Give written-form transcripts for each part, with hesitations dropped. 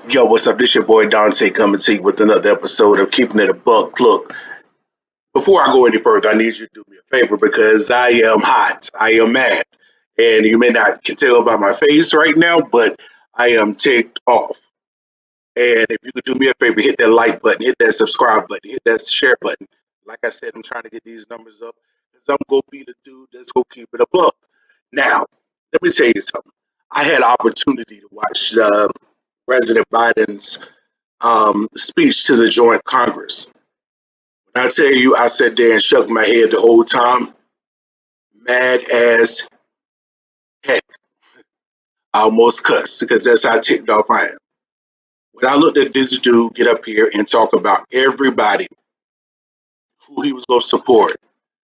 Yo, what's up? This your boy Dante coming to you with another episode of Keeping It a Buck. Look, before I go any further, I need you to do me a favor because I am hot. I am mad. And you may not can tell by my face right now, but I am ticked off. And if you could do me a favor, hit that like button, hit that subscribe button, hit that share button. Like I said, I'm trying to get these numbers up because I'm going to be the dude that's going to keep it a buck. Now, let me tell you something. I had opportunity to watch President Biden's speech to the joint Congress. When I tell you, I sat there and shook my head the whole time, mad as heck. I almost cussed because that's how ticked off I am. When I looked at this dude get up here and talk about everybody who he was going to support,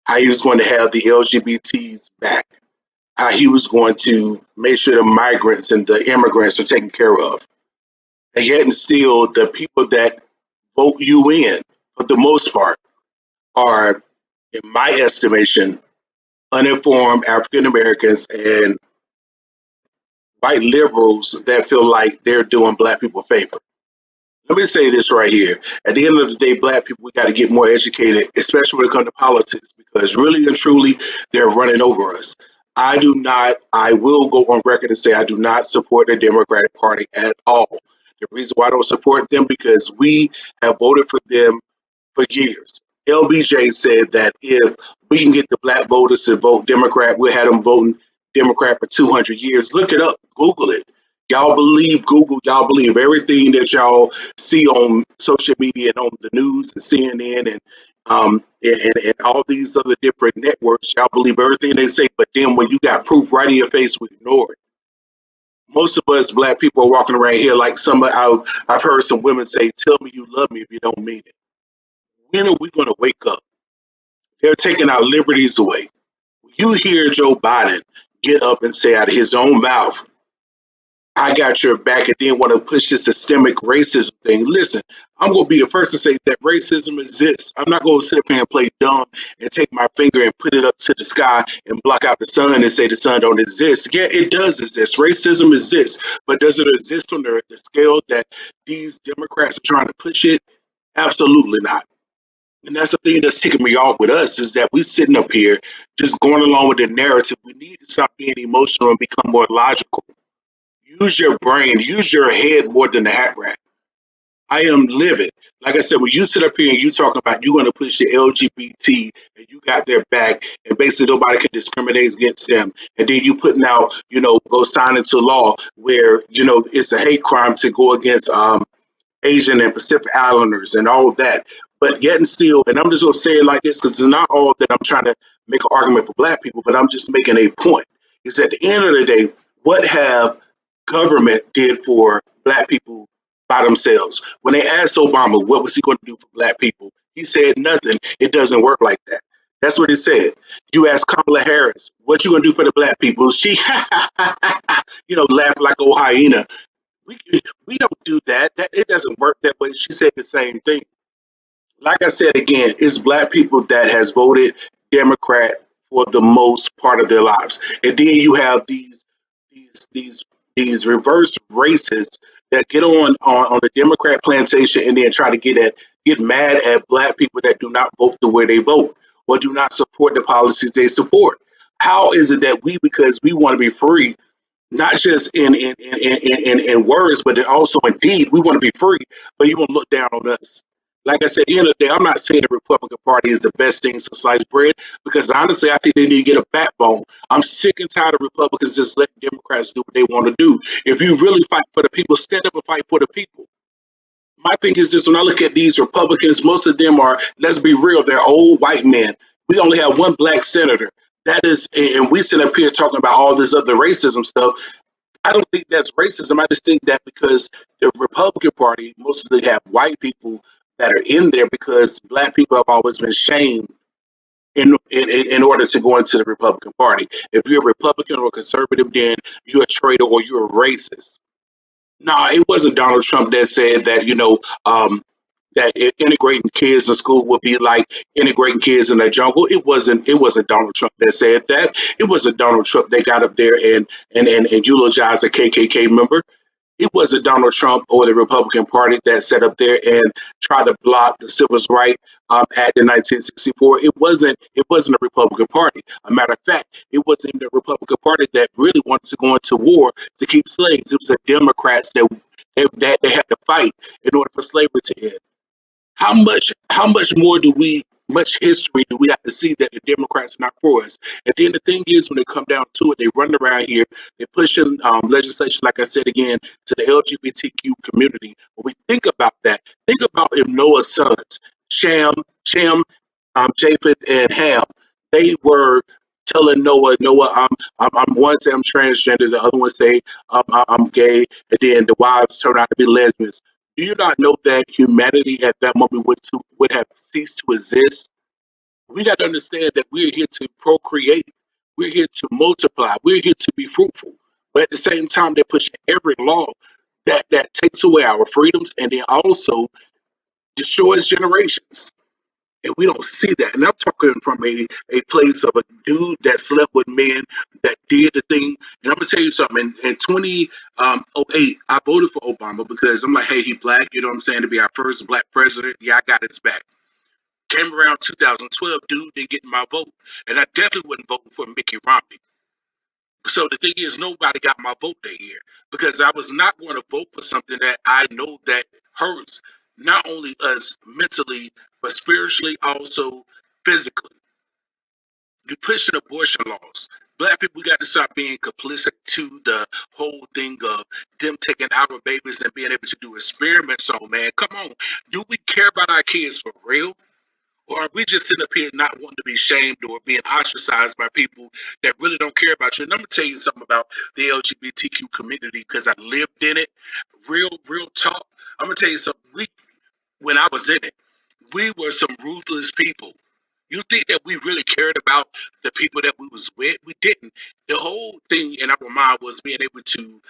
how he was going to have the LGBTs back, how he was going to make sure the migrants and the immigrants are taken care of. And yet and still, the people that vote you in, for the most part, are, in my estimation, uninformed African Americans and white liberals that feel like they're doing black people a favor. Let me say this right here. At the end of the day, black people, we got to get more educated, especially when it comes to politics, because really and truly, they're running over us. I will go on record and say I do not support the Democratic Party at all. The reason why I don't support them because we have voted for them for years. LBJ said that if we can get the black voters to vote Democrat, we'll have them voting Democrat for 200 years. Look it up, Google it. Y'all believe Google, y'all believe everything that y'all see on social media and on the news and CNN and all these other different networks. Y'all believe everything they say, but then when you got proof right in your face, we ignore it. Most of us black people are walking around here like I've heard some women say, "Tell me you love me if you don't mean it." When are we going to wake up? They're taking our liberties away. You hear Joe Biden get up and say out of his own mouth, I got your back, and then want to push this systemic racism thing. Listen, I'm going to be the first to say that racism exists. I'm not going to sit up here and play dumb and take my finger and put it up to the sky and block out the sun and say the sun don't exist. Yeah, it does exist. Racism exists, but does it exist on the scale that these Democrats are trying to push it? Absolutely not. And that's the thing that's ticking me off with us is that we sitting up here just going along with the narrative. We need to stop being emotional and become more logical. Use your brain, use your head more than the hat rack. I am livid. Like I said, when you sit up here and you talk about you going to push the LGBT and you got their back and basically nobody can discriminate against them, and then you putting out, go sign into law where, it's a hate crime to go against Asian and Pacific Islanders and all of that. But yet and still, and I'm just going to say it like this because it's not all that I'm trying to make an argument for black people, but I'm just making a point. Is at the end of the day, what have government did for black people by themselves? When they asked Obama, what was he going to do for black people? He said nothing. It doesn't work like that. That's what he said. You ask Kamala Harris, what you going to do for the black people? She, laughed like a hyena. We we don't do that. That it doesn't work that way. She said the same thing. Like I said again, it's black people that has voted Democrat for the most part of their lives, and then you have these these these reverse racists that get on the Democrat plantation and then try to get mad at black people that do not vote the way they vote or do not support the policies they support. How is it that we, because we want to be free, not just in words, but also in deed. We want to be free, but you want to look down on us. Like I said, at the end of the day, I'm not saying the Republican Party is the best thing since sliced bread, because honestly, I think they need to get a backbone. I'm sick and tired of Republicans just letting Democrats do what they want to do. If you really fight for the people, stand up and fight for the people. My thing is this: when I look at these Republicans, most of them are, let's be real, they're old white men. We only have one black senator. That is, and we sit up here talking about all this other racism stuff. I don't think that's racism. I just think that because the Republican Party mostly have white people that are in there because black people have always been shamed in order to go into the Republican Party. If you're a Republican or conservative, then you're a traitor or you're a racist. No, it wasn't Donald Trump that said that, that integrating kids in school would be like integrating kids in the jungle. It wasn't Donald Trump that said that. It wasn't Donald Trump that got up there and eulogized a KKK member. It wasn't Donald Trump or the Republican Party that sat up there and tried to block the Civil Rights Act in 1964. It wasn't the Republican Party. A matter of fact, it wasn't even the Republican Party that really wanted to go into war to keep slaves. It was the Democrats that they had to fight in order for slavery to end. How much more do we much history do we have to see that the Democrats are not for us? And then the thing is, when it come down to it, they run around here, they're pushing legislation, like I said again, to the LGBTQ community. When we think about that, think about if Noah's sons, Shem, Japheth, and Ham, they were telling Noah, I'm one say I'm transgender, the other one say I'm gay, and then the wives turn out to be lesbians. Do you not know that humanity at that moment would have ceased to exist? We got to understand that we're here to procreate. We're here to multiply. We're here to be fruitful. But at the same time, they're pushing every law that takes away our freedoms and then also destroys generations. And we don't see that. And I'm talking from a place of a dude that slept with men, that did the thing. And I'm gonna tell you something. In 2008, I voted for Obama because I'm like, hey, he black. You know what I'm saying? To be our first black president, yeah, I got his back. Came around 2012, dude didn't get my vote, and I definitely wasn't voting for Mickey Romney. So the thing is, nobody got my vote that year because I was not going to vote for something that I know that hurts not only us mentally but spiritually, also physically. You pushing abortion laws. Black people got to stop being complicit to the whole thing of them taking our babies and being able to do experiments on. Man, come on. Do we care about our kids for real? Or are we just sitting up here not wanting to be shamed or being ostracized by people that really don't care about you? And I'm gonna tell you something about the LGBTQ community because I lived in it. Real talk. I'm gonna tell you something. When I was in it, we were some ruthless people. You think that we really cared about the people that we was with? We didn't. The whole thing in our mind was being able to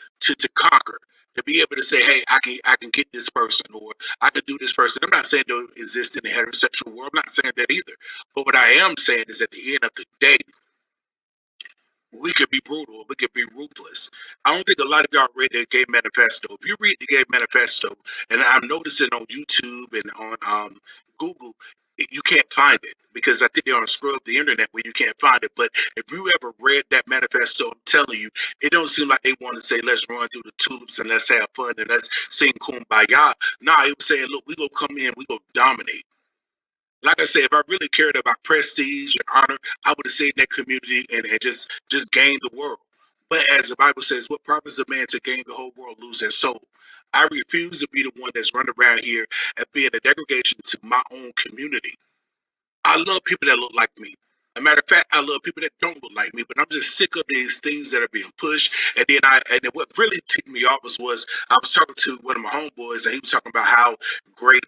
conquer, to be able to say, "Hey, I can get this person, or I can do this person." I'm not saying don't exist in the heterosexual world. I'm not saying that either. But what I am saying is, at the end of the day, we could be brutal, we could be ruthless. I don't think a lot of y'all read the Gay Manifesto. If you read the Gay Manifesto, and I'm noticing on YouTube and on Google, you can't find it because I think they're on a scrub the internet where you can't find it. But if you ever read that manifesto, I'm telling you, it don't seem like they want to say, let's run through the tulips and let's have fun and let's sing kumbaya. Nah, it was saying, look, we gonna come in, we gonna dominate. Like I said, if I really cared about prestige and honor, I would have stayed in that community and just gained the world. But as the Bible says, what profits a man to gain the whole world, lose their soul? I refuse to be the one that's running around here and being a degradation to my own community. I love people that look like me. As a matter of fact, I love people that don't look like me, but I'm just sick of these things that are being pushed. And then what really ticked me off was I was talking to one of my homeboys, and he was talking about how great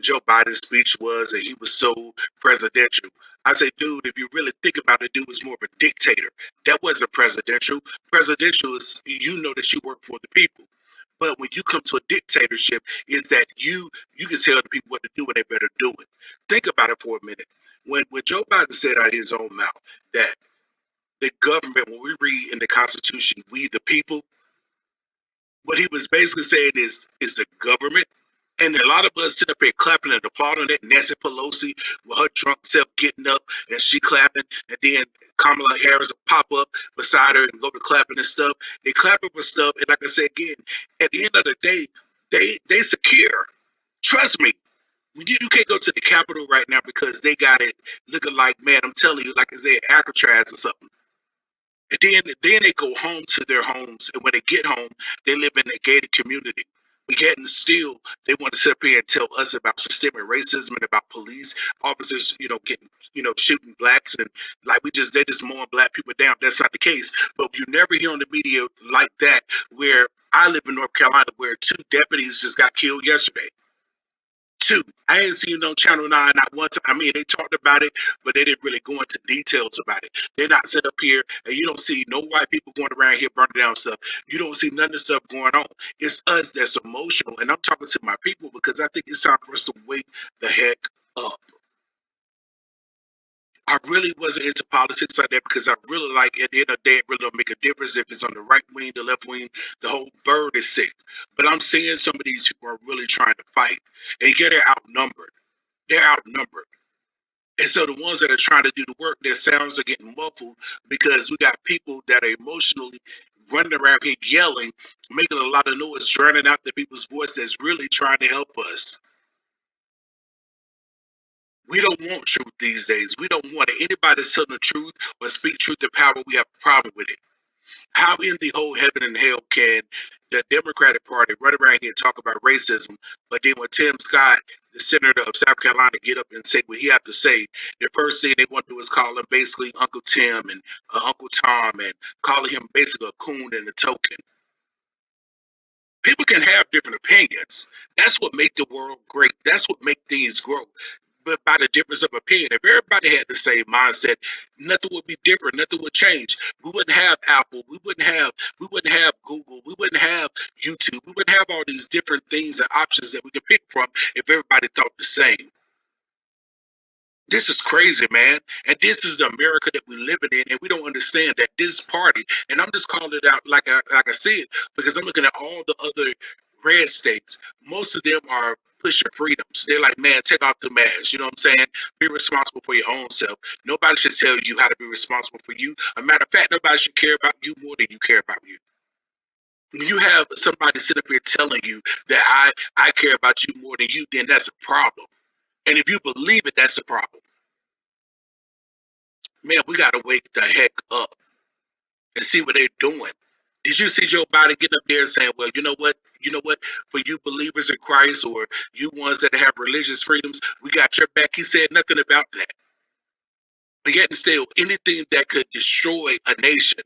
Joe Biden's speech was, and he was so presidential. I say, dude, if you really think about it, dude was more of a dictator. That wasn't presidential. Presidential is you know that you work for the people. But when you come to a dictatorship, is that you can tell the people what to do and they better do it. Think about it for a minute. When Joe Biden said out of his own mouth that the government, when we read in the Constitution, we the people, what he was basically saying is the government. And a lot of us sit up here clapping and applauding that Nancy Pelosi with her drunk self getting up and she clapping, and then Kamala Harris will pop up beside her and go to clapping and stuff. They clapping for stuff, and like I said again, at the end of the day, they secure. Trust me. You can't go to the Capitol right now because they got it looking like, man, I'm telling you, like it's Alcatraz or something. And then they go home to their homes, and when they get home, they live in a gated community. But yet and still, they want to sit up here and tell us about systemic racism and about police officers, getting, shooting blacks and like they just mowing black people down. That's not the case. But you never hear on the media like that where I live in North Carolina where two deputies just got killed yesterday. Two. I ain't seen no Channel 9 not one time. I mean, they talked about it, but they didn't really go into details about it. They're not set up here, and you don't see no white people going around here burning down stuff. You don't see none of the stuff going on. It's us that's emotional, and I'm talking to my people because I think it's time for us to wake the heck up. I really wasn't into politics like that because I really like at the end of the day it really don't make a difference if it's on the right wing, the left wing, the whole bird is sick. But I'm seeing some of these people are really trying to fight. And yeah, they're outnumbered. They're outnumbered. And so the ones that are trying to do the work, their sounds are getting muffled because we got people that are emotionally running around here yelling, making a lot of noise, drowning out the people's voice that's really trying to help us. We don't want truth these days. We don't want it. Anybody that's telling the truth or speak truth to power, we have a problem with it. How in the whole heaven and hell can the Democratic Party run around here and talk about racism, but then when Tim Scott, the senator of South Carolina, get up and say what he have to say, the first thing they want to do is call him basically Uncle Tim and Uncle Tom and calling him basically a coon and a token. People can have different opinions. That's what make the world great. That's what make things grow. But by the difference of opinion, if everybody had the same mindset, nothing would be different. Nothing would change. We wouldn't have Apple. We wouldn't have Google. We wouldn't have YouTube. We wouldn't have all these different things and options that we could pick from if everybody thought the same. This is crazy, man. And this is the America that we're living in, and we don't understand that this party, and I'm just calling it out like I see it, because I'm looking at all the other red states. Most of them are pushing freedoms. They're like, man, take off the mask. You know what I'm saying? Be responsible for your own self. Nobody should tell you how to be responsible for you. A matter of fact, nobody should care about you more than you care about you. When you have somebody sitting up here telling you that I care about you more than you, then that's a problem. And if you believe it, that's a problem. Man, we got to wake the heck up and see what they're doing. Did you see Joe Biden getting up there and saying, well, you know what? You know what? For you believers in Christ or you ones that have religious freedoms, we got your back. He said nothing about that. But yet and still, anything that could destroy a nation,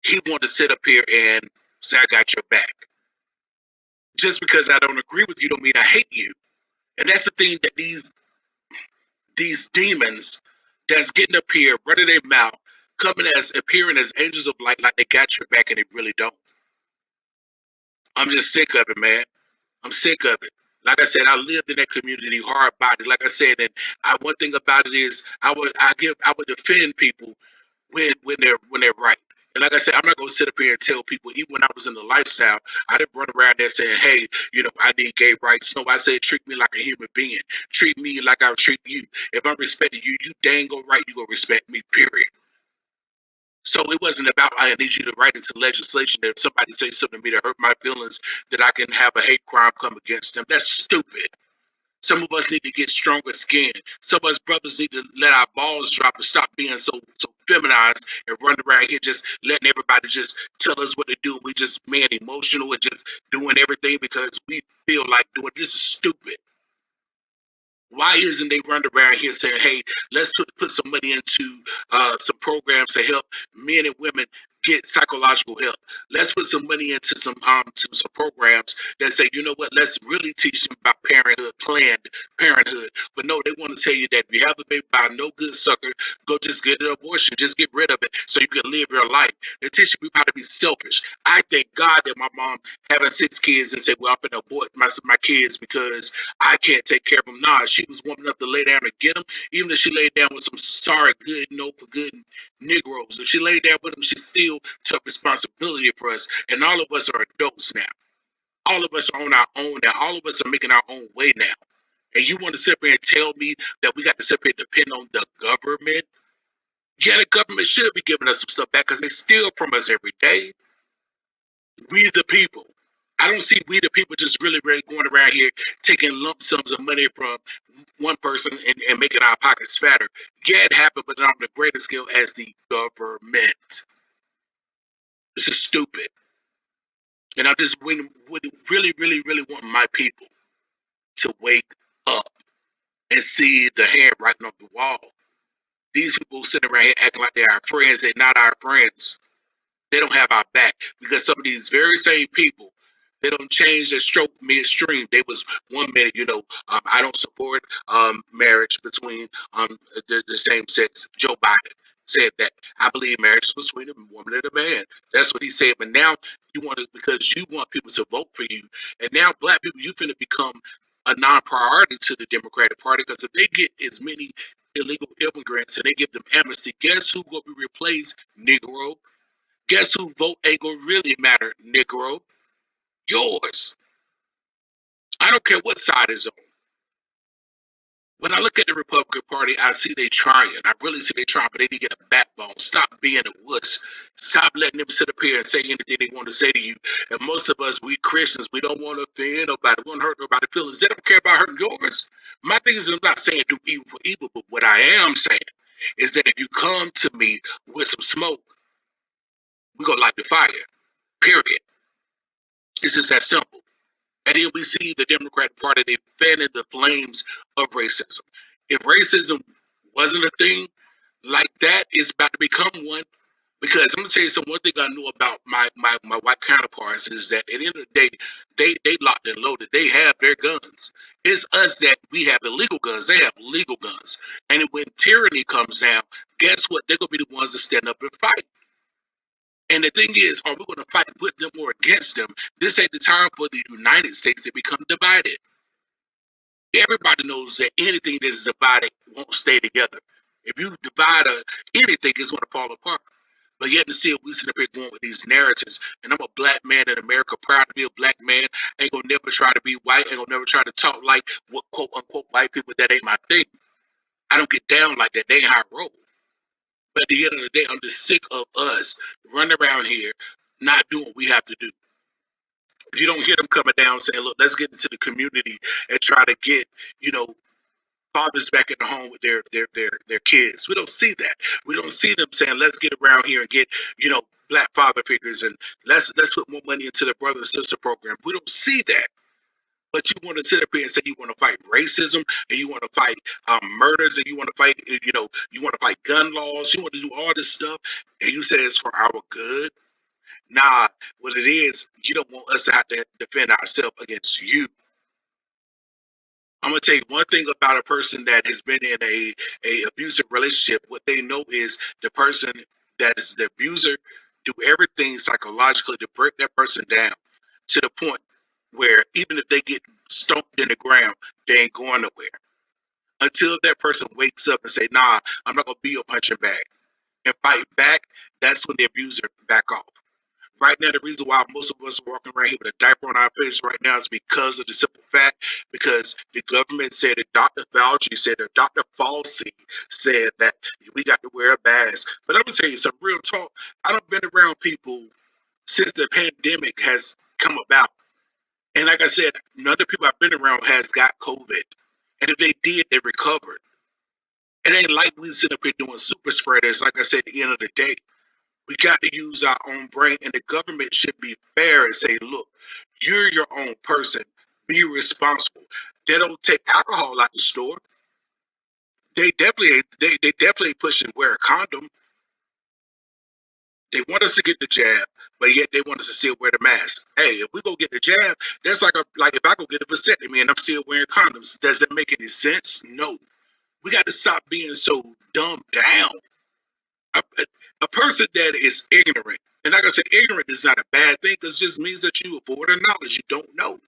he wanted to sit up here and say, I got your back. Just because I don't agree with you don't mean I hate you. And that's the thing that these demons that's getting up here, running their mouth, coming as appearing as angels of light, like they got your back and they really don't. I'm just sick of it, man. I'm sick of it. Like I said, I lived in that community hard body. Like I said, and one thing about it is I would defend people when they're right. And like I said, I'm not gonna sit up here and tell people, even when I was in the lifestyle, I didn't run around there saying, hey, I need gay rights. No, I said treat me like a human being. Treat me like I treat you. If I'm respecting you, you dang go right, you gonna respect me, period. So it wasn't about I need you to write into legislation that if somebody says something to me that hurt my feelings, that I can have a hate crime come against them. That's stupid. Some of us need to get stronger skin. Some of us brothers need to let our balls drop and stop being so feminized and run around here just letting everybody just tell us what to do. We just man emotional and just doing everything because we feel like doing this is stupid. Why isn't they run around here saying, hey, let's put some money into some programs to help men and women get psychological help. Let's put some money into some programs that say, you know what, let's really teach them about parenthood, planned parenthood. But no, they want to tell you that if you have a baby by no good sucker, go just get an abortion, just get rid of it so you can live your life. They're teaching people how to be selfish. I thank God that my mom having 6 kids and said, well, I'm going to abort my kids because I can't take care of them. Nah, she was woman enough to lay down and get them. Even if she laid down with some sorry, good, no for good Negroes, if she laid down with them, she still took responsibility for us. And all of us are adults now. All of us are on our own now. All of us are making our own way now. And you want to sit here and tell me that we got to sit here and depend on the government? Yeah, the government should be giving us some stuff back because they steal from us every day. We the people. I don't see we the people just really going around here taking lump sums of money from one person and making our pockets fatter. Yeah, it happened, but not on the greater scale as the government. This is stupid. And I just would really want my people to wake up and see the hand writing on the wall. These people sitting around here acting like they're our friends, they're not our friends. They don't have our back because some of these very same people, they don't change their stroke midstream. They was 1 minute, I don't support marriage between the same sex. Joe Biden said that. I believe marriage is between a woman and a man. That's what he said. But now you want to, because you want people to vote for you. And now black people, you finna become a non-priority to the Democratic Party because if they get as many illegal immigrants and they give them amnesty, guess who will be replaced? Negro. Guess who vote ain't gonna really matter? Negro. Yours. I don't care what side is on. When I look at the Republican Party, I see they trying. I really see they trying, but they need to get a backbone. Stop being a wuss. Stop letting them sit up here and say anything they want to say to you. And most of us, we Christians, we don't want to offend nobody. We don't hurt nobody's feelings. They don't care about hurting yours. My thing is, I'm not saying do evil for evil, but what I am saying is that if you come to me with some smoke, we're going to light the fire. Period. It's just that simple. And then we see the Democratic Party, they fanning the flames of racism. If racism wasn't a thing like that, it's about to become one. Because I'm gonna tell you something. One thing I know about my white counterparts is that at the end of the day, they locked and loaded. They have their guns. It's us that we have illegal guns. They have legal guns. And when tyranny comes down, guess what? They're gonna be the ones that stand up and fight. And the thing is, are we going to fight with them or against them? This ain't the time for the United States to become divided. Everybody knows that anything that is divided won't stay together. If you divide anything, it's going to fall apart. But yet and still, we sit up here going with these narratives. And I'm a black man in America, proud to be a black man. Ain't gonna never try to be white. Ain't gonna never try to talk like what quote unquote white people. That ain't my thing. I don't get down like that. They ain't how I roll. But at the end of the day, I'm just sick of us running around here not doing what we have to do. You don't hear them coming down saying, look, let's get into the community and try to get, you know, fathers back in the home with their kids. We don't see that. We don't see them saying, let's get around here and get, you know, black father figures and let's put more money into the brother and sister program. We don't see that. But you want to sit up here and say you want to fight racism and you want to fight murders and you want to fight, you know, you want to fight gun laws. You want to do all this stuff and you say it's for our good. Nah, what it is, you don't want us to have to defend ourselves against you. I'm gonna tell you one thing about a person that has been in a abusive relationship. What they know is the person that is the abuser do everything psychologically to break that person down to the point where even if they get stomped in the ground, they ain't going nowhere until that person wakes up and say, "Nah, I'm not gonna be a punching bag," and fight back. That's when the abuser back off. Right now, the reason why most of us are walking around here with a diaper on our face right now is because of the simple fact, because the government said that Dr. Fauci said that Dr. Fauci said that we got to wear a mask. But I'm gonna tell you some real talk. I done been around people since the pandemic has come about. And like I said, none of the people I've been around has got COVID. And if they did, they recovered. It ain't like we sit up here doing super spreaders, like I said, at the end of the day. We got to use our own brain, and the government should be fair and say, look, you're your own person. Be responsible. They don't take alcohol out the store. They definitely pushing wear a condom. They want us to get the jab, but yet they want us to still wear the mask. Hey, if we go get the jab, that's like if I go get a vasectomy and I'm still wearing condoms. Does that make any sense? No. We got to stop being so dumbed down. a, a person that is ignorant, and like I said, ignorant is not a bad thing because it just means that you avoid a knowledge you don't know.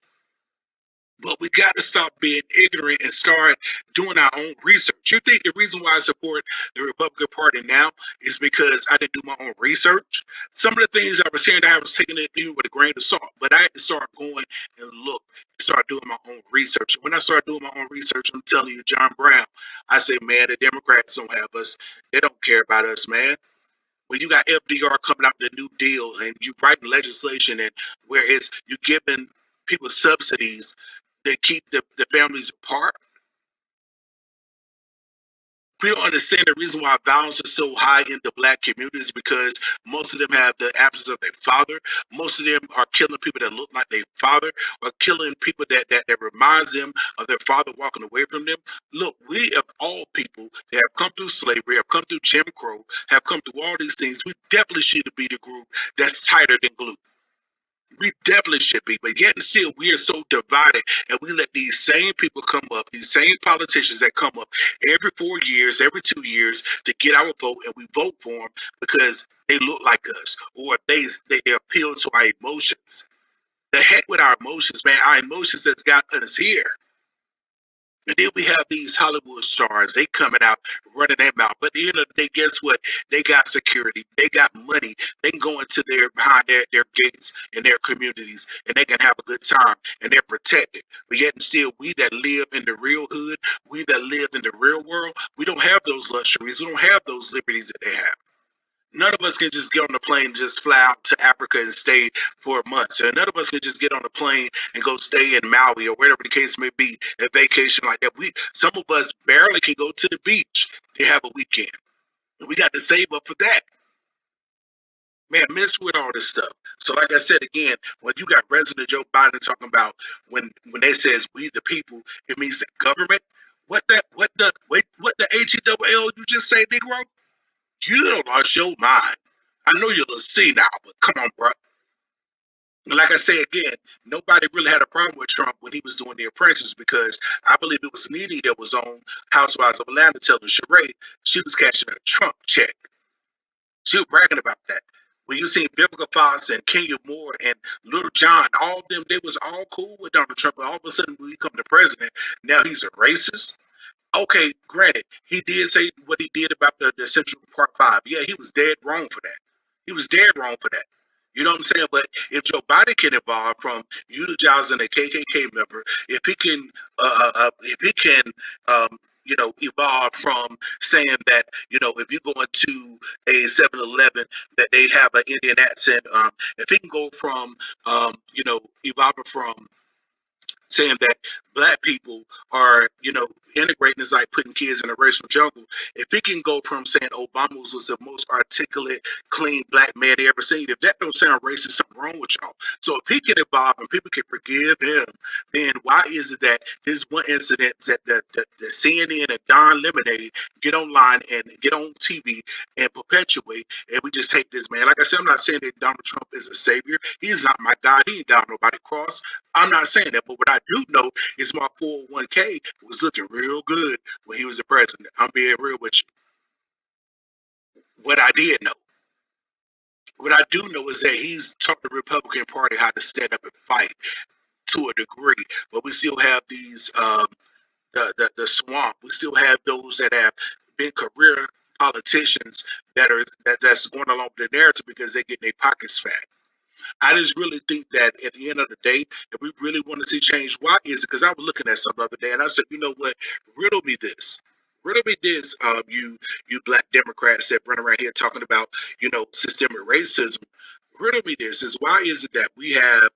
But we got to stop being ignorant and start doing our own research. You think the reason why I support the Republican Party now is because I didn't do my own research? Some of the things I was saying, I was taking it even with a grain of salt, but I had to start going and look, start doing my own research. When I started doing my own research, I'm telling you, John Brown, I said, man, the Democrats don't have us. They don't care about us, man. When you got FDR coming out with the New Deal and you writing legislation and where it's you giving people subsidies that keep the families apart. We don't understand the reason why violence is so high in the black communities because most of them have the absence of their father. Most of them are killing people that look like their father or killing people that reminds them of their father walking away from them. Look, we of all people that have come through slavery, have come through Jim Crow, have come through all these things, we definitely should be the group that's tighter than glue. We definitely should be, but yet and still we are so divided, and we let these same people come up, these same politicians that come up every 4 years, every 2 years to get our vote, and we vote for them because they look like us or they appeal to our emotions. The heck with our emotions, man. Our emotions that's got us here. And then we have these Hollywood stars. They coming out running their mouth. But at the end of the day, guess what? They got security. They got money. They can go into behind their gates in their communities and they can have a good time and they're protected. But yet and still, we that live in the real hood, we that live in the real world, we don't have those luxuries. We don't have those liberties that they have. None of us can just get on the plane and just fly out to Africa and stay for months. And none of us can just get on a plane and go stay in Maui or whatever the case may be, a vacation like that. Some of us barely can go to the beach. They have a weekend. And we got to save up for that. Man, miss with all this stuff. So like I said again, when you got President Joe Biden talking about when they says we the people, it means the government. What the HEWL you just say, Negro? You done lost your mind. I know you're a little senile, but come on, bro. Like I say again, nobody really had a problem with Trump when he was doing The Apprentice because I believe it was Nene that was on Housewives of Atlanta telling Sheree she was cashing a Trump check. She was bragging about that. When you see Vivica Fox and Kenya Moore and Little John, all of them, they was all cool with Donald Trump. But all of a sudden, when he come to president, now he's a racist. Okay, granted, he did say what he did about the Central Park Five. Yeah, he was dead wrong for that. He was dead wrong for that. You know what I'm saying? But if Joe Biden can evolve from eulogizing a KKK member, if he can, evolve from saying that, if you go into a 7-Eleven that they have an Indian accent, if he can go from, evolving from saying that black people are, integrating is like putting kids in a racial jungle. If he can go from saying Obama was the most articulate, clean black man they ever seen, if that don't sound racist, something wrong with y'all. So if he can evolve and people can forgive him, then why is it that this one incident that the CNN and Don Lemonade get online and get on TV and perpetuate, and we just hate this man? Like I said, I'm not saying that Donald Trump is a savior. He's not my God. He ain't down nobody cross. I'm not saying that, but what I do know is my 401k was looking real good when he was the president. I'm being real with you. What I did know, what I do know is that he's taught the Republican Party how to stand up and fight to a degree, but we still have these the swamp. We still have those that have been career politicians that's going along with the narrative because they get their pockets fat. I just really think that at the end of the day, if we really want to see change, why is it? Because I was looking at something the other day and I said, you know what? Riddle me this. Riddle me this, you black Democrats that run around here talking about, systemic racism. Riddle me this is why is it that we have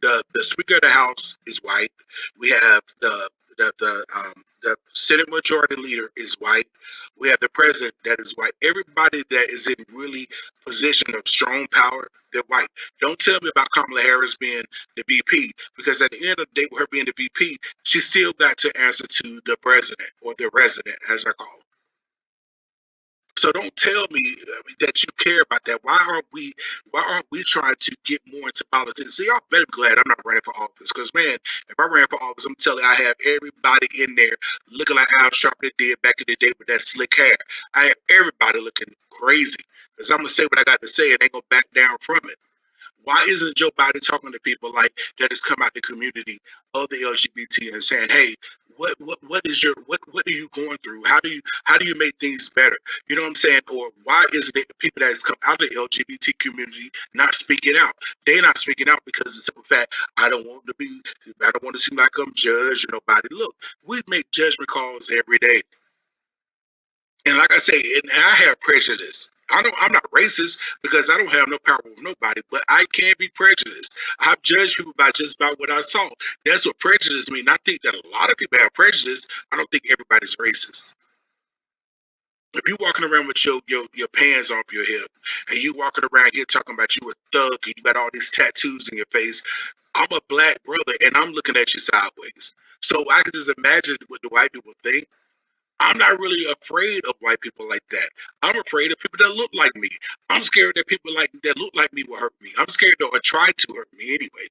the Speaker of the House is white, we have the Senate Majority Leader is white, we have the President that is white. Everybody that is in really position of strong power, they're white. Don't tell me about Kamala Harris being the VP, because at the end of the day, with her being the VP, she still got to answer to the president or the resident, as I call him. So don't tell me that you care about that. Why aren't we trying to get more into politics? See, y'all better be glad I'm not running for office. Because man, if I ran for office, I'm telling you, I have everybody in there looking like Al Sharpton did back in the day with that slick hair. I have everybody looking crazy. Because I'm gonna say what I got to say and they gonna back down from it. Why isn't Joe Biden talking to people like that has come out the community of the LGBT and saying, "Hey, what are you going through? How do you make things better?" You know what I'm saying? Or why is it people that has come out of the LGBT community not speaking out? They're not speaking out because it's a fact. I don't want to seem like I'm judged or nobody. Look, we make judgment calls every day. And like I say, and I have prejudice. I'm not racist because I don't have no power with nobody, but I can be prejudiced. I've judged people by just about what I saw. That's what prejudice means. I think that a lot of people have prejudice. I don't think everybody's racist. If you walking around with your pants off your hip and you walking around here talking about you a thug and you got all these tattoos in your face, I'm a black brother and I'm looking at you sideways. So I can just imagine what the white people think. I'm not really afraid of white people like that. I'm afraid of people that look like me. I'm scared that people that look like me will hurt me. I'm scared or try to hurt me anyway.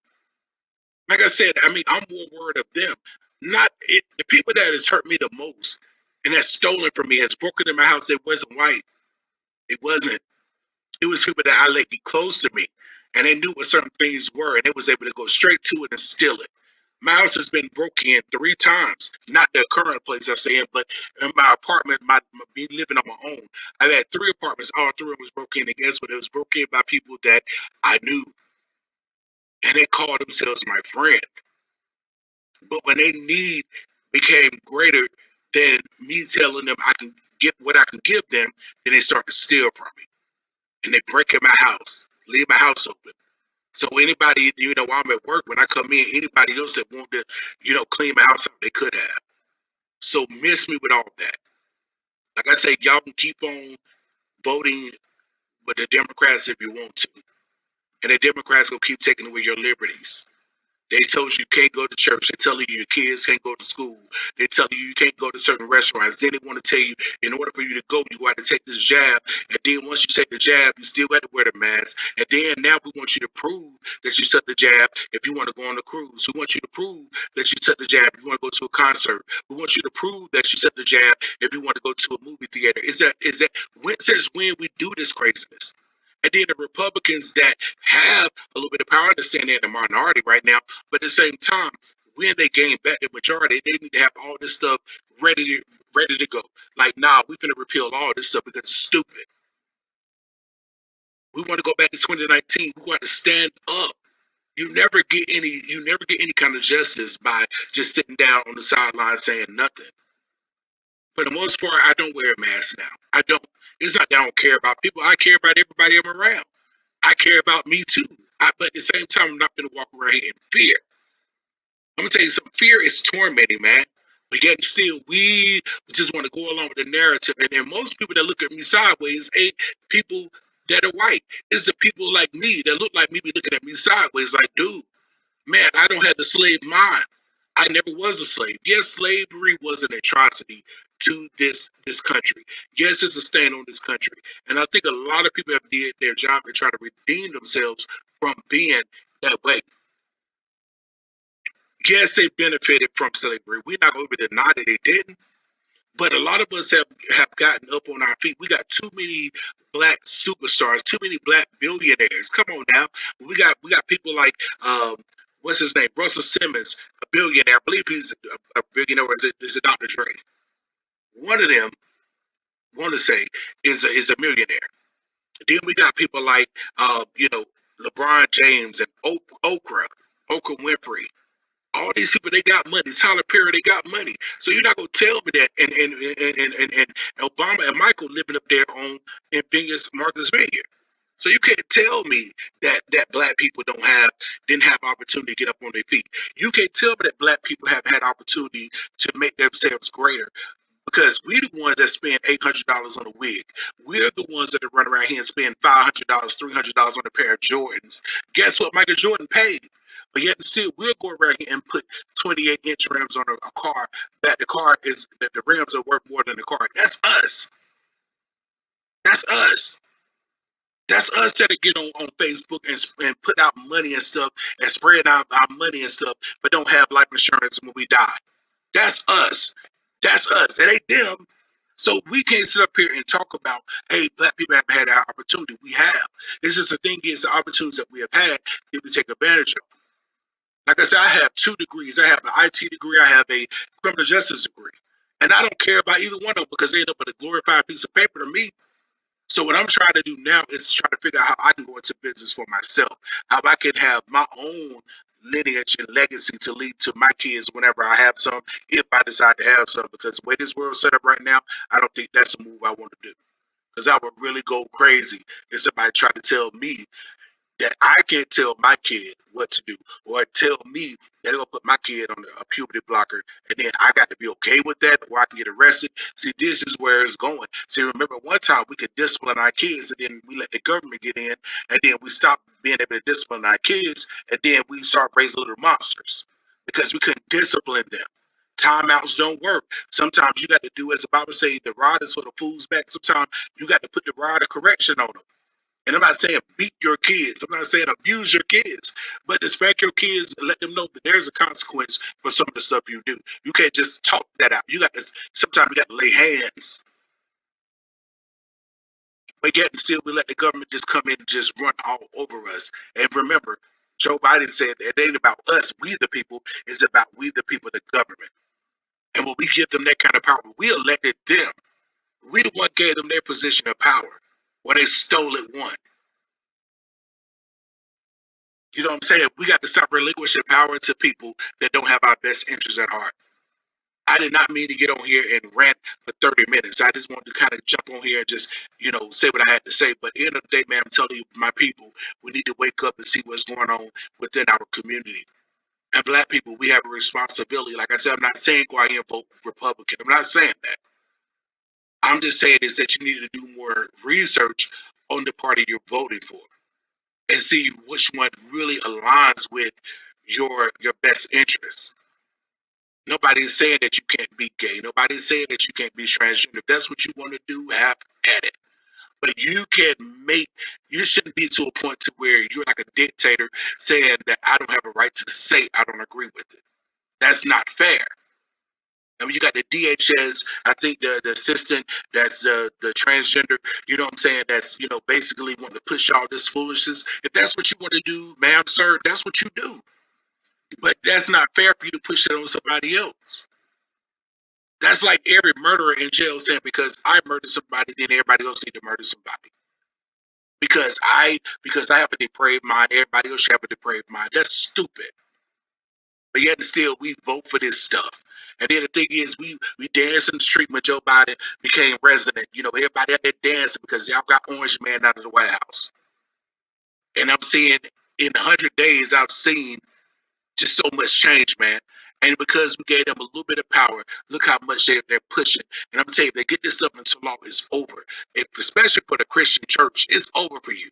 Like I said, I mean, I'm more worried of them. Not it, the people that has hurt me the most and that's stolen from me, has broken in my house. It wasn't white. It wasn't. It was people that I let get close to me, and they knew what certain things were, and they was able to go straight to it and steal it. My house has been broken in 3 times. Not the current place I stay in, but in my apartment, me living on my own. I've had 3 apartments. All 3 of them was broken in. And guess what? It was broken in by people that I knew, and they called themselves my friend. But when they need became greater than me telling them I can get what I can give them, then they start to steal from me, and they break in my house, leave my house open. So anybody, while I'm at work, when I come in, anybody else that want to, clean my house up, they could have. So miss me with all that. Like I say, y'all can keep on voting with the Democrats if you want to, and the Democrats gonna keep taking away your liberties. They told you can't go to church. They tell you your kids can't go to school. They tell you can't go to certain restaurants. Then they want to tell you in order for you to go, you got to take this jab. And then once you take the jab, you still got to wear the mask. And then now we want you to prove that you took the jab if you want to go on a cruise. We want you to prove that you took the jab if you want to go to a concert. We want you to prove that you took the jab if you want to go to a movie theater. Is that since when we do this craziness? And then the Republicans that have a little bit of power, I understand they're in the minority right now, but at the same time, when they gain back the majority, they need to have all this stuff ready to go. Like, nah, we finna repeal all this stuff because it's stupid. We want to go back to 2019. We want to stand up. You never get any kind of justice by just sitting down on the sideline saying nothing. For the most part, I don't wear a mask now. I don't. It's not that I don't care about people. I care about everybody I'm around. I care about me too. But at the same time, I'm not gonna walk around here in fear. I'm gonna tell you something. Fear is tormenting, man. But yet still, we just want to go along with the narrative. And then most people that look at me sideways ain't people that are white. It's the people like me that look like me be looking at me sideways like, dude, man, I don't have the slave mind. I never was a slave. Yes, slavery was an atrocity to this country. Yes, it's a stain on this country. And I think a lot of people have did their job to try to redeem themselves from being that way. Yes, they benefited from slavery. We're not going to deny that they didn't. But a lot of us have gotten up on our feet. We got too many black superstars, too many black billionaires. Come on now. We got people like what's his name? Russell Simmons, a billionaire. I believe he's a billionaire. Or is it Dr. Dre? One of them, want to say, is a millionaire. Then we got people like LeBron James and Oprah Winfrey. All these people, they got money. Tyler Perry, they got money. So you're not gonna tell me that. And Obama and Michael living up there in Martha's Vineyard. So you can't tell me that black people didn't have opportunity to get up on their feet. You can't tell me that black people have had opportunity to make themselves greater. Because we're the ones that spend $800 on a wig. We're the ones that run around here and spend $500, $300 on a pair of Jordans. Guess what? Michael Jordan paid. But yet still, we'll go around here and put 28-inch rims on a car that the rims are worth more than the car. That's us. That's us. That's us that get on Facebook and put out money and stuff and spread out our money and stuff, but don't have life insurance when we die. That's us. That's us. It ain't them. So we can't sit up here and talk about, hey, black people have had our opportunity. We have. It's just the thing is the opportunities that we have had that we take advantage of. Like I said, I have 2 degrees. I have an IT degree. I have a criminal justice degree. And I don't care about either one of them because they end up with a glorified piece of paper to me. So what I'm trying to do now is try to figure out how I can go into business for myself, how I can have my own lineage and legacy to lead to my kids whenever I have some, if I decide to have some. Because the way this world's set up right now, I don't think that's a move I want to do. Because I would really go crazy if somebody tried to tell me that I can't tell my kid what to do, or tell me that they're gonna put my kid on a puberty blocker, and then I got to be okay with that, or I can get arrested. See, this is where it's going. See, remember one time we could discipline our kids, and then we let the government get in, and then we stopped being able to discipline our kids, and then we start raising little monsters because we couldn't discipline them. Timeouts don't work. Sometimes you got to do as the Bible says, the rod is for the fool's back. Sometimes you got to put the rod of correction on them. And I'm not saying beat your kids. I'm not saying abuse your kids. But respect your kids and let them know that there's a consequence for some of the stuff you do. You can't just talk that out. You got to sometimes you got to lay hands. But yet and still we let the government just come in and just run all over us. And remember, Joe Biden said it ain't about us, we the people, it's about we the people, the government. And when we give them that kind of power, we elected them. We the one gave them their position of power. Or they stole it one. You know what I'm saying? We got to stop relinquishing power to people that don't have our best interests at heart. I did not mean to get on here and rant for 30 minutes. I just wanted to kind of jump on here and just, say what I had to say. But at the end of the day, man, I'm telling you, my people, we need to wake up and see what's going on within our community. And black people, we have a responsibility. Like I said, I'm not saying go out here and vote Republican. I'm not saying that. I'm just saying is that you need to do more research on the party you're voting for and see which one really aligns with your best interests. Nobody's saying that you can't be gay. Nobody's saying that you can't be transgender. If that's what you want to do, have at it. But you shouldn't be to a point to where you're like a dictator saying that I don't have a right to say I don't agree with it. That's not fair. I mean, you got the DHS, I think the assistant that's the transgender, you know what I'm saying, that's, basically wanting to push all this foolishness. If that's what you want to do, ma'am, sir, that's what you do. But that's not fair for you to push it on somebody else. That's like every murderer in jail saying because I murdered somebody, then everybody else need to murder somebody. Because I have a depraved mind, everybody else should have a depraved mind. That's stupid. But yet and still we vote for this stuff. And then the thing is we dance in the street when Joe Biden became president. Everybody out there dancing because y'all got Orange Man out of the White House. And I'm seeing in 100 days I've seen just so much change, man. And because we gave them a little bit of power, look how much they're pushing. And I'm telling you, if they get this up into law, it's over. Especially for the Christian church, it's over for you.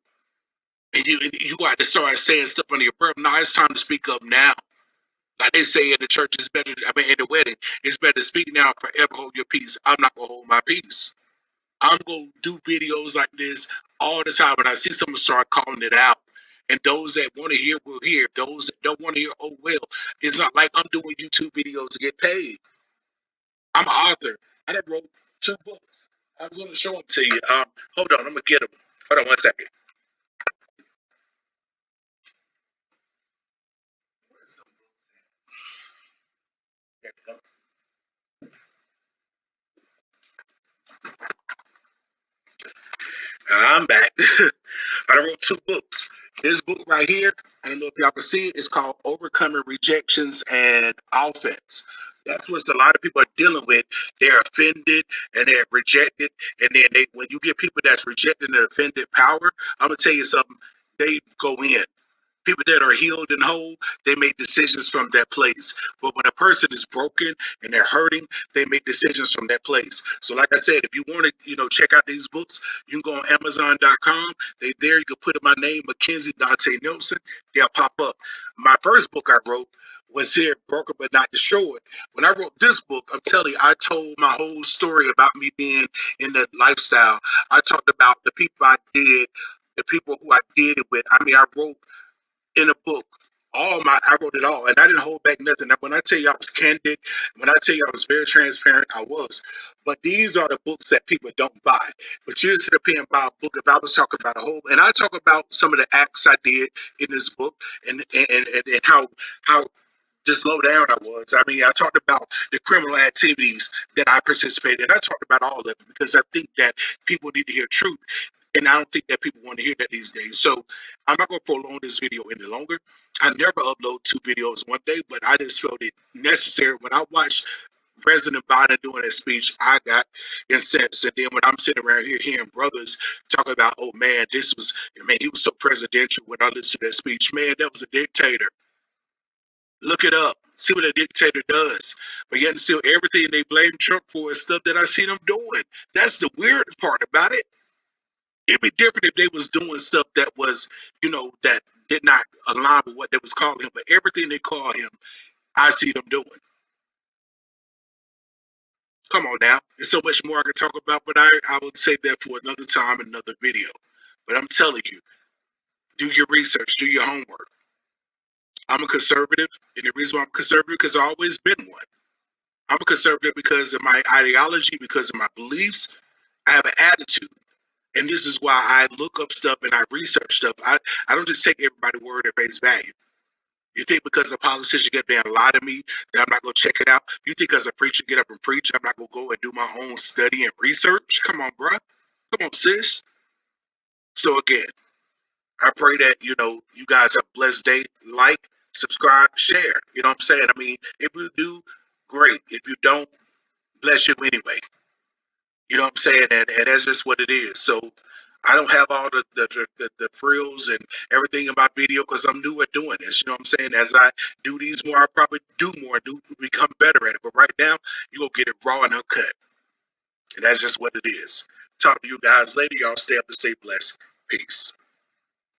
And you got to start saying stuff under your breath. Now it's time to speak up now. Like they say in the church, it's better. In the wedding, it's better to speak now, forever hold your peace. I'm not gonna hold my peace. I'm gonna do videos like this all the time, and I see someone start calling it out. And those that want to hear will hear. Those that don't want to hear, oh well. It's not like I'm doing YouTube videos to get paid. I'm an author. I done wrote 2 books. I was gonna show them to you. Hold on, I'm gonna get them. Hold on one second. Where's some books at? There we go. I'm back. I wrote 2 books. This book right here, I don't know if y'all can see it, it's called Overcoming Rejections and Offense. That's what a lot of people are dealing with. They're offended and they're rejected. And then when you get people that's rejected and offended power, I'm gonna tell you something, they go in. People that are healed and whole, they make decisions from that place. But when a person is broken and they're hurting, they make decisions from that place. So like I said, if you want to, check out these books, you can go on Amazon.com. They there, you can put in my name, Mackenzie Dante Nelson. They'll pop up. My first book I wrote was here, Broken But Not Destroyed. When I wrote this book, I'm telling you, I told my whole story about me being in the lifestyle. I talked about the people I did, the people who I did it with. I mean, I wrote in a book. I wrote it all, and I didn't hold back nothing. Now, when I tell you I was candid, when I tell you I was very transparent, I was. But these are the books that people don't buy. But you sit up here and buy a book. If I was talking about a whole, and I talk about some of the acts I did in this book, and how just low down I was. I mean, I talked about the criminal activities that I participated in. I talked about all of it because I think that people need to hear truth. And I don't think that people want to hear that these days. So I'm not going to prolong this video any longer. I never upload 2 videos one day, but I just felt it necessary. When I watched President Biden doing that speech, I got incensed. And then when I'm sitting around here hearing brothers talking about, oh man, he was so presidential when I listened to that speech. Man, that was a dictator. Look it up. See what a dictator does. But yet and still, everything they blame Trump for is stuff that I see them doing. That's the weird part about it. It'd be different if they was doing stuff that was, that did not align with what they was calling him. But everything they call him, I see them doing. Come on now. There's so much more I could talk about, but I would save that for another time, another video. But I'm telling you, do your research, do your homework. I'm a conservative, and the reason why I'm conservative because I've always been one. I'm a conservative because of my ideology, because of my beliefs. I have an attitude. And this is why I look up stuff and I research stuff. I don't just take everybody's word at face value. You think because a politician get there and lie to me that I'm not gonna check it out? You think because a preacher get up and preach, I'm not gonna go and do my own study and research? Come on, bruh. Come on, sis. So again, I pray that you guys have a blessed day. Like, subscribe, share. You know what I'm saying? I mean, if you do, great. If you don't, bless you anyway. You know what I'm saying? And that's just what it is. So I don't have all the frills and everything in my video because I'm new at doing this. You know what I'm saying? As I do these more, I probably do more, do become better at it. But right now, you gonna get it raw and uncut. And that's just what it is. Talk to you guys later. Y'all stay up and stay blessed. Peace.